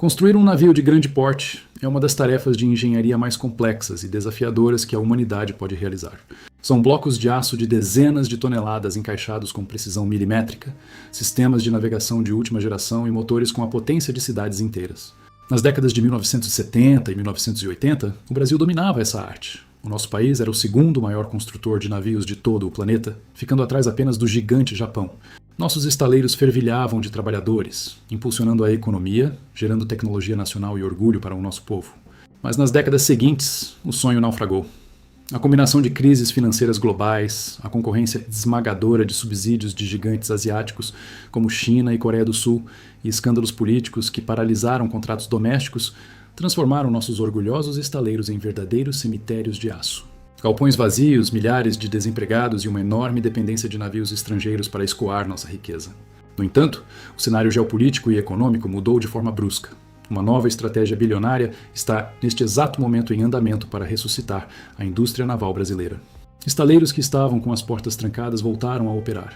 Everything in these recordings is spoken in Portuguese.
Construir um navio de grande porte é uma das tarefas de engenharia mais complexas e desafiadoras que a humanidade pode realizar. São blocos de aço de dezenas de toneladas encaixados com precisão milimétrica, sistemas de navegação de última geração e motores com a potência de cidades inteiras. Nas décadas de 1970 e 1980, o Brasil dominava essa arte. O nosso país era o segundo maior construtor de navios de todo o planeta, ficando atrás apenas do gigante Japão. Nossos estaleiros fervilhavam de trabalhadores, impulsionando a economia, gerando tecnologia nacional e orgulho para o nosso povo. Mas nas décadas seguintes, o sonho naufragou. A combinação de crises financeiras globais, a concorrência esmagadora de subsídios de gigantes asiáticos como China e Coreia do Sul e escândalos políticos que paralisaram contratos domésticos transformaram nossos orgulhosos estaleiros em verdadeiros cemitérios de aço. Galpões vazios, milhares de desempregados e uma enorme dependência de navios estrangeiros para escoar nossa riqueza. No entanto, o cenário geopolítico e econômico mudou de forma brusca. Uma nova estratégia bilionária está, neste exato momento, em andamento para ressuscitar a indústria naval brasileira. Estaleiros que estavam com as portas trancadas voltaram a operar.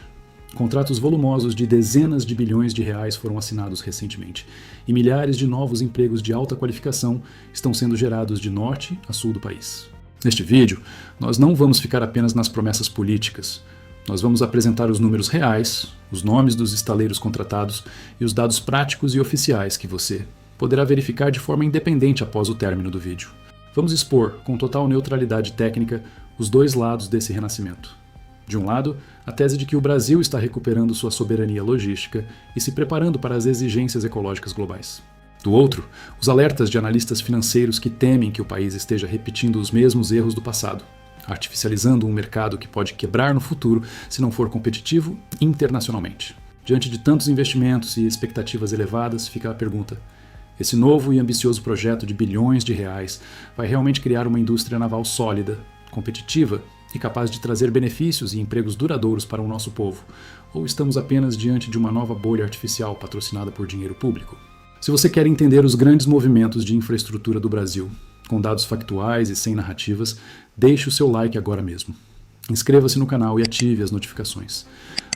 Contratos volumosos de dezenas de bilhões de reais foram assinados recentemente, e milhares de novos empregos de alta qualificação estão sendo gerados de norte a sul do país. Neste vídeo, nós não vamos ficar apenas nas promessas políticas. Nós vamos apresentar os números reais, os nomes dos estaleiros contratados e os dados práticos e oficiais que você poderá verificar de forma independente após o término do vídeo. Vamos expor, com total neutralidade técnica, os dois lados desse renascimento. De um lado, a tese de que o Brasil está recuperando sua soberania logística e se preparando para as exigências ecológicas globais. Do outro, os alertas de analistas financeiros que temem que o país esteja repetindo os mesmos erros do passado, artificializando um mercado que pode quebrar no futuro se não for competitivo internacionalmente. Diante de tantos investimentos e expectativas elevadas, fica a pergunta: esse novo e ambicioso projeto de bilhões de reais vai realmente criar uma indústria naval sólida, competitiva e capaz de trazer benefícios e empregos duradouros para o nosso povo? Ou estamos apenas diante de uma nova bolha artificial patrocinada por dinheiro público? Se você quer entender os grandes movimentos de infraestrutura do Brasil, com dados factuais e sem narrativas, deixe o seu like agora mesmo. Inscreva-se no canal e ative as notificações.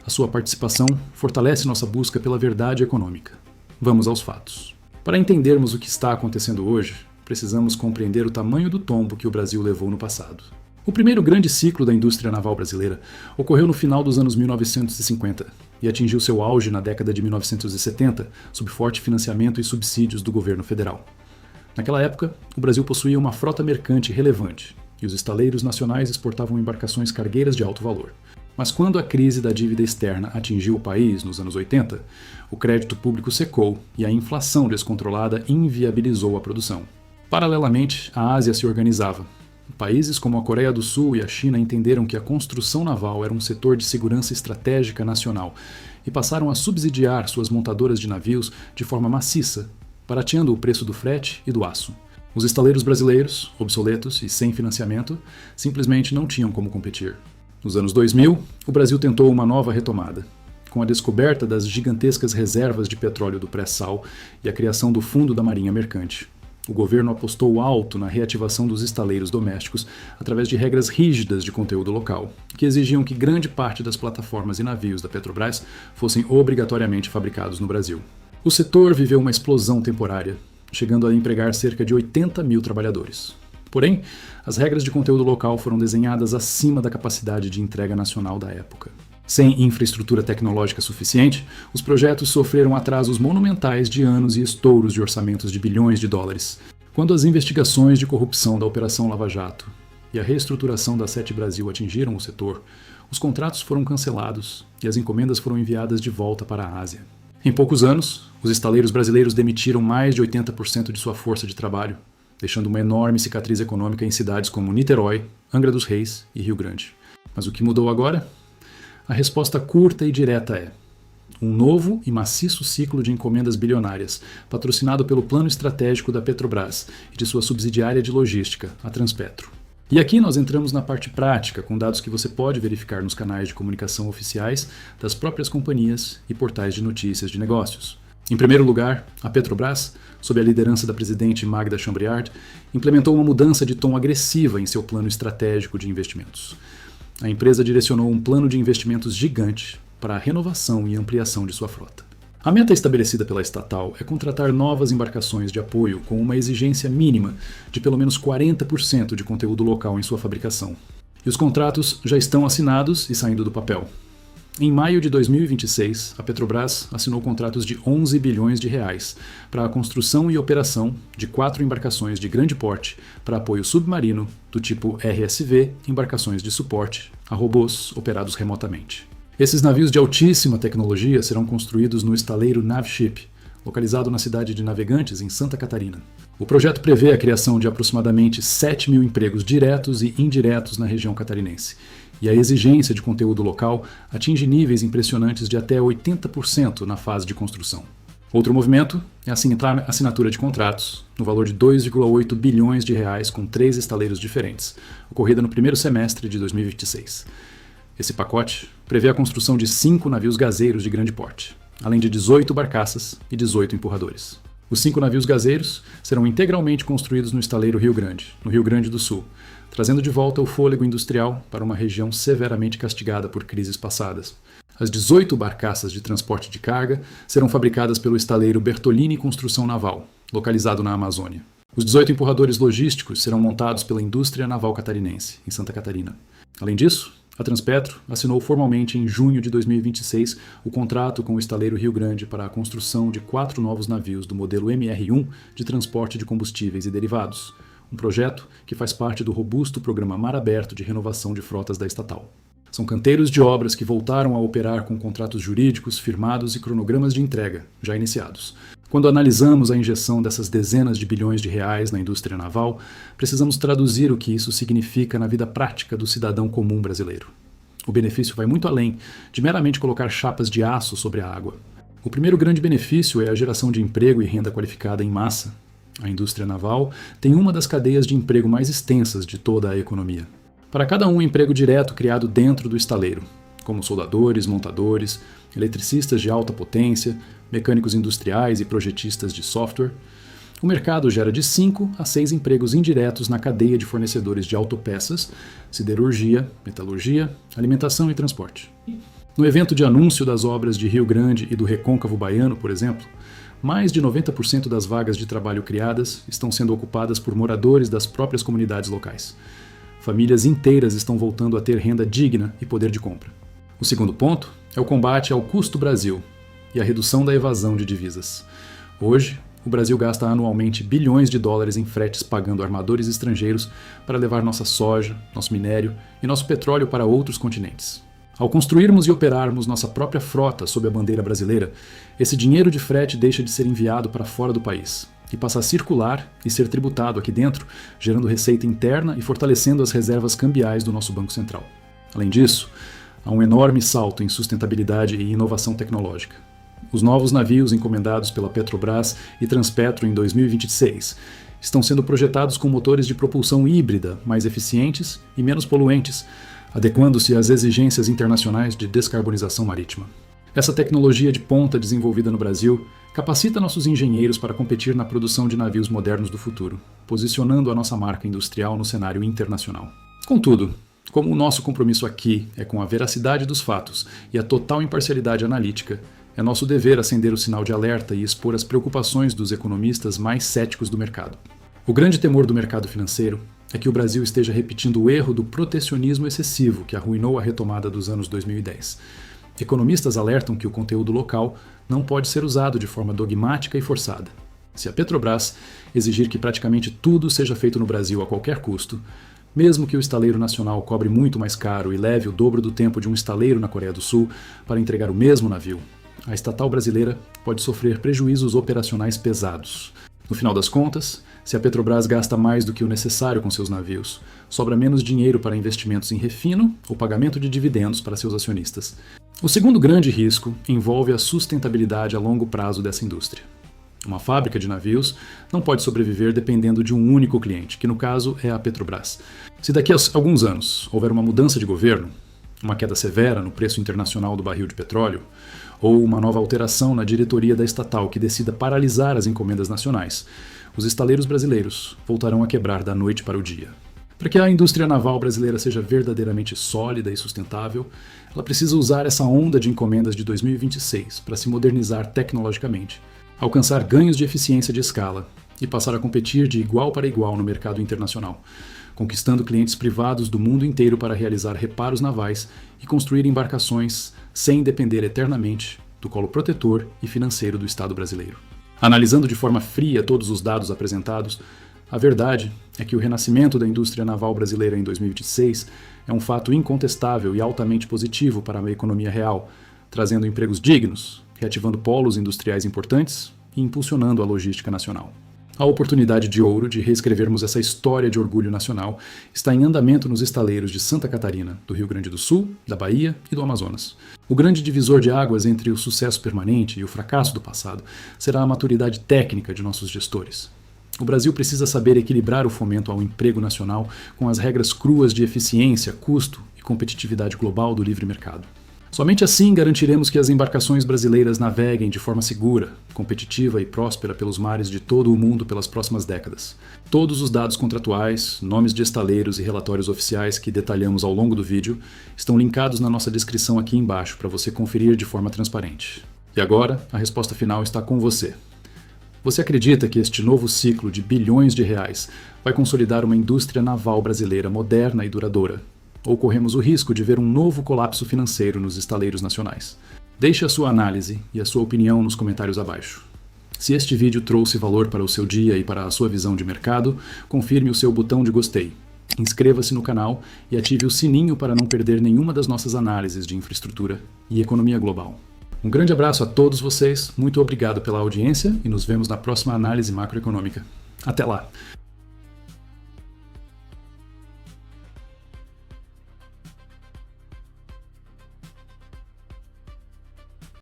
A sua participação fortalece nossa busca pela verdade econômica. Vamos aos fatos. Para entendermos o que está acontecendo hoje, precisamos compreender o tamanho do tombo que o Brasil levou no passado. O primeiro grande ciclo da indústria naval brasileira ocorreu no final dos anos 1950 e atingiu seu auge na década de 1970, sob forte financiamento e subsídios do governo federal. Naquela época, o Brasil possuía uma frota mercante relevante e os estaleiros nacionais exportavam embarcações cargueiras de alto valor. Mas quando a crise da dívida externa atingiu o país nos anos 80, o crédito público secou e a inflação descontrolada inviabilizou a produção. Paralelamente, a Ásia se organizava. Países como a Coreia do Sul e a China entenderam que a construção naval era um setor de segurança estratégica nacional e passaram a subsidiar suas montadoras de navios de forma maciça, barateando o preço do frete e do aço. Os estaleiros brasileiros, obsoletos e sem financiamento, simplesmente não tinham como competir. Nos anos 2000, o Brasil tentou uma nova retomada. Com a descoberta das gigantescas reservas de petróleo do pré-sal e a criação do Fundo da Marinha Mercante, o governo apostou alto na reativação dos estaleiros domésticos através de regras rígidas de conteúdo local, que exigiam que grande parte das plataformas e navios da Petrobras fossem obrigatoriamente fabricados no Brasil. O setor viveu uma explosão temporária, chegando a empregar cerca de 80 mil trabalhadores. Porém, as regras de conteúdo local foram desenhadas acima da capacidade de entrega nacional da época. Sem infraestrutura tecnológica suficiente, os projetos sofreram atrasos monumentais de anos e estouros de orçamentos de bilhões de dólares. Quando as investigações de corrupção da Operação Lava Jato e a reestruturação da Sete Brasil atingiram o setor, os contratos foram cancelados e as encomendas foram enviadas de volta para a Ásia. Em poucos anos, os estaleiros brasileiros demitiram mais de 80% de sua força de trabalho, deixando uma enorme cicatriz econômica em cidades como Niterói, Angra dos Reis e Rio Grande. Mas o que mudou agora? A resposta curta e direta é: um novo e maciço ciclo de encomendas bilionárias, patrocinado pelo plano estratégico da Petrobras e de sua subsidiária de logística, a Transpetro. E aqui nós entramos na parte prática, com dados que você pode verificar nos canais de comunicação oficiais das próprias companhias e portais de notícias de negócios. Em primeiro lugar, a Petrobras, sob a liderança da presidente Magda Chambriard, implementou uma mudança de tom agressiva em seu plano estratégico de investimentos. A empresa direcionou um plano de investimentos gigante para a renovação e ampliação de sua frota. A meta estabelecida pela estatal é contratar novas embarcações de apoio com uma exigência mínima de pelo menos 40% de conteúdo local em sua fabricação. E os contratos já estão assinados e saindo do papel. Em maio de 2026, a Petrobras assinou contratos de 11 bilhões de reais para a construção e operação de 4 embarcações de grande porte para apoio submarino do tipo RSV, embarcações de suporte a robôs operados remotamente. Esses navios de altíssima tecnologia serão construídos no estaleiro Navship, localizado na cidade de Navegantes, em Santa Catarina. O projeto prevê a criação de aproximadamente 7 mil empregos diretos e indiretos na região catarinense, e a exigência de conteúdo local atinge níveis impressionantes de até 80% na fase de construção. Outro movimento é a assinatura de contratos, no valor de 2,8 bilhões de reais com 3 estaleiros diferentes, ocorrida no primeiro semestre de 2026. Esse pacote prevê a construção de 5 navios gazeiros de grande porte, além de 18 barcaças e 18 empurradores. Os 5 navios gazeiros serão integralmente construídos no estaleiro Rio Grande, no Rio Grande do Sul, trazendo de volta o fôlego industrial para uma região severamente castigada por crises passadas. As 18 barcaças de transporte de carga serão fabricadas pelo estaleiro Bertolini Construção Naval, localizado na Amazônia. Os 18 empurradores logísticos serão montados pela Indústria Naval Catarinense, em Santa Catarina. Além disso, a Transpetro assinou formalmente em junho de 2026 o contrato com o estaleiro Rio Grande para a construção de 4 novos navios do modelo MR1 de transporte de combustíveis e derivados, um projeto que faz parte do robusto programa Mar Aberto de renovação de frotas da estatal. São canteiros de obras que voltaram a operar com contratos jurídicos firmados e cronogramas de entrega já iniciados. Quando analisamos a injeção dessas dezenas de bilhões de reais na indústria naval, precisamos traduzir o que isso significa na vida prática do cidadão comum brasileiro. O benefício vai muito além de meramente colocar chapas de aço sobre a água. O primeiro grande benefício é a geração de emprego e renda qualificada em massa. A indústria naval tem uma das cadeias de emprego mais extensas de toda a economia. Para cada um emprego direto criado dentro do estaleiro, como soldadores, montadores, eletricistas de alta potência, mecânicos industriais e projetistas de software, o mercado gera de 5 a 6 empregos indiretos na cadeia de fornecedores de autopeças, siderurgia, metalurgia, alimentação e transporte. No evento de anúncio das obras de Rio Grande e do Recôncavo Baiano, por exemplo, mais de 90% das vagas de trabalho criadas estão sendo ocupadas por moradores das próprias comunidades locais. Famílias inteiras estão voltando a ter renda digna e poder de compra. O segundo ponto é o combate ao custo Brasil e a redução da evasão de divisas. Hoje, o Brasil gasta anualmente bilhões de dólares em fretes pagando armadores estrangeiros para levar nossa soja, nosso minério e nosso petróleo para outros continentes. Ao construirmos e operarmos nossa própria frota sob a bandeira brasileira, esse dinheiro de frete deixa de ser enviado para fora do país e passa a circular e ser tributado aqui dentro, gerando receita interna e fortalecendo as reservas cambiais do nosso Banco Central. Além disso, há um enorme salto em sustentabilidade e inovação tecnológica. Os novos navios encomendados pela Petrobras e Transpetro em 2026 estão sendo projetados com motores de propulsão híbrida mais eficientes e menos poluentes, adequando-se às exigências internacionais de descarbonização marítima. Essa tecnologia de ponta desenvolvida no Brasil capacita nossos engenheiros para competir na produção de navios modernos do futuro, posicionando a nossa marca industrial no cenário internacional. Contudo, como o nosso compromisso aqui é com a veracidade dos fatos e a total imparcialidade analítica, é nosso dever acender o sinal de alerta e expor as preocupações dos economistas mais céticos do mercado. O grande temor do mercado financeiro é que o Brasil esteja repetindo o erro do protecionismo excessivo que arruinou a retomada dos anos 2010. Economistas alertam que o conteúdo local não pode ser usado de forma dogmática e forçada. Se a Petrobras exigir que praticamente tudo seja feito no Brasil a qualquer custo, mesmo que o estaleiro nacional cobre muito mais caro e leve o dobro do tempo de um estaleiro na Coreia do Sul para entregar o mesmo navio, a estatal brasileira pode sofrer prejuízos operacionais pesados. No final das contas, se a Petrobras gasta mais do que o necessário com seus navios, sobra menos dinheiro para investimentos em refino ou pagamento de dividendos para seus acionistas. O segundo grande risco envolve a sustentabilidade a longo prazo dessa indústria. Uma fábrica de navios não pode sobreviver dependendo de um único cliente, que no caso é a Petrobras. Se daqui a alguns anos houver uma mudança de governo, uma queda severa no preço internacional do barril de petróleo, ou uma nova alteração na diretoria da estatal que decida paralisar as encomendas nacionais, os estaleiros brasileiros voltarão a quebrar da noite para o dia. Para que a indústria naval brasileira seja verdadeiramente sólida e sustentável, ela precisa usar essa onda de encomendas de 2026 para se modernizar tecnologicamente, alcançar ganhos de eficiência de escala e passar a competir de igual para igual no mercado internacional, conquistando clientes privados do mundo inteiro para realizar reparos navais e construir embarcações sem depender eternamente do colo protetor e financeiro do Estado brasileiro. Analisando de forma fria todos os dados apresentados, a verdade é que o renascimento da indústria naval brasileira em 2026 é um fato incontestável e altamente positivo para a economia real, trazendo empregos dignos, reativando polos industriais importantes e impulsionando a logística nacional. A oportunidade de ouro de reescrevermos essa história de orgulho nacional está em andamento nos estaleiros de Santa Catarina, do Rio Grande do Sul, da Bahia e do Amazonas. O grande divisor de águas entre o sucesso permanente e o fracasso do passado será a maturidade técnica de nossos gestores. O Brasil precisa saber equilibrar o fomento ao emprego nacional com as regras cruas de eficiência, custo e competitividade global do livre mercado. Somente assim garantiremos que as embarcações brasileiras naveguem de forma segura, competitiva e próspera pelos mares de todo o mundo pelas próximas décadas. Todos os dados contratuais, nomes de estaleiros e relatórios oficiais que detalhamos ao longo do vídeo estão linkados na nossa descrição aqui embaixo para você conferir de forma transparente. E agora, a resposta final está com você. Você acredita que este novo ciclo de bilhões de reais vai consolidar uma indústria naval brasileira moderna e duradoura? Ou corremos o risco de ver um novo colapso financeiro nos estaleiros nacionais? Deixe a sua análise e a sua opinião nos comentários abaixo. Se este vídeo trouxe valor para o seu dia e para a sua visão de mercado, confirme o seu botão de gostei. Inscreva-se no canal e ative o sininho para não perder nenhuma das nossas análises de infraestrutura e economia global. Um grande abraço a todos vocês, muito obrigado pela audiência e nos vemos na próxima análise macroeconômica. Até lá!